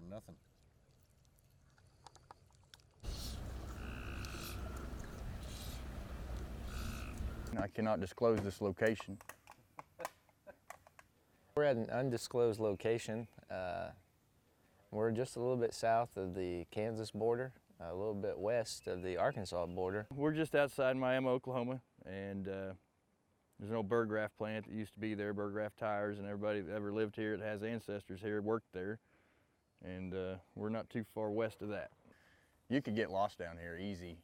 nothing. I cannot disclose this location. We're at an undisclosed location. We're just a little bit south of the Kansas border, a little bit west of the Arkansas border. We're just outside Miami, Oklahoma, and there's an old Burgraff plant that used to be there, Burgraff Tires, and everybody that ever lived here that has ancestors here worked there. And we're not too far west of that. You could get lost down here easy.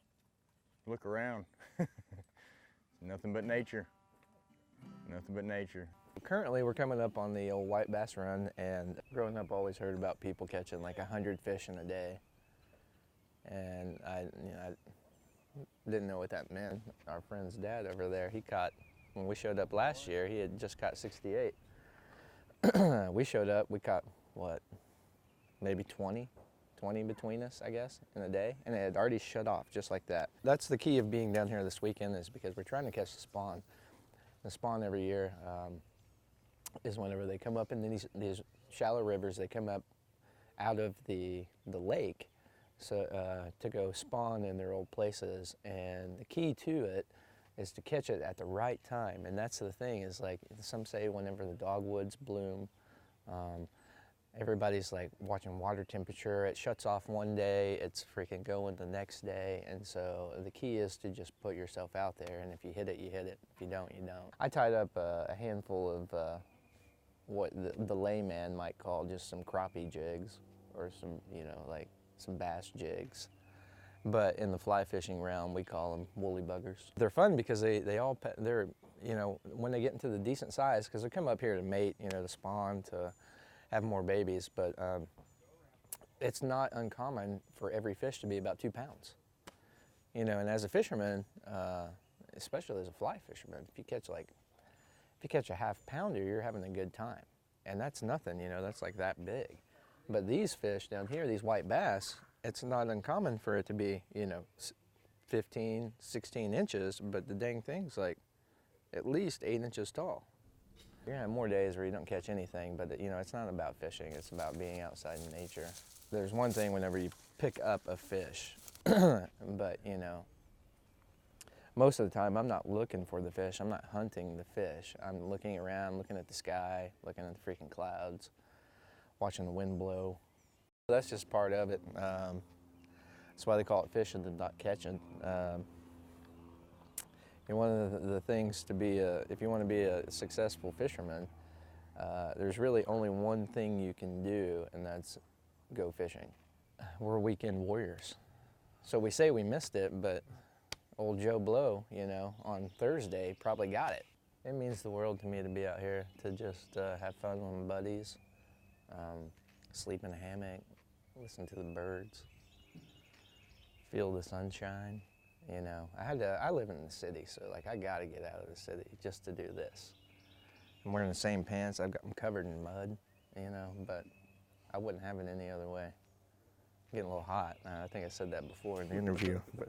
Look around. Nothing but nature. Nothing but nature. Currently, we're coming up on the old white bass run, and growing up, always heard about people catching like 100 fish in a day. And I didn't know what that meant. Our friend's dad over there, he caught, when we showed up last year, he had just caught 68. We showed up, we caught, what, maybe 20 between us, I guess, in a day, and it had already shut off just like that. That's the key of being down here this weekend, is because we're trying to catch the spawn. The spawn every year is whenever they come up in these shallow rivers, they come up out of the lake to go spawn in their old places, and the key to it is to catch it at the right time. And that's the thing, is like some say whenever the dogwoods bloom, everybody's like watching water temperature. It shuts off one day, it's freaking going the next day. And so the key is to just put yourself out there, and if you hit it, you hit it. If you don't, you don't. I tied up a handful of what the layman might call just some crappie jigs, or some, like some bass jigs. But in the fly fishing realm, we call them woolly buggers. They're fun because they're, when they get into the decent size, because they come up here to mate, to spawn, to have more babies, but it's not uncommon for every fish to be about 2 pounds. And as a fisherman, especially as a fly fisherman, if you catch a half pounder, you're having a good time. And that's nothing, that's like that big. But these fish down here, these white bass, it's not uncommon for it to be, 15, 16 inches, but the dang thing's like at least 8 inches tall. You're gonna have more days where you don't catch anything, but it's not about fishing, it's about being outside in nature. There's one thing whenever you pick up a fish, but most of the time I'm not looking for the fish, I'm not hunting the fish. I'm looking around, looking at the sky, looking at the freaking clouds, watching the wind blow. That's just part of it. That's why they call it fishing and not catching. And one of the things to be, if you want to be a successful fisherman, there's really only one thing you can do, and that's go fishing. We're weekend warriors. So we say we missed it, but old Joe Blow, on Thursday probably got it. It means the world to me to be out here, to just have fun with my buddies, sleep in a hammock, listen to the birds, feel the sunshine. I live in the city, so like I gotta get out of the city just to do this. I'm wearing the same pants, I'm covered in mud, but I wouldn't have it any other way. I'm getting a little hot. I think I said that before in the interview. But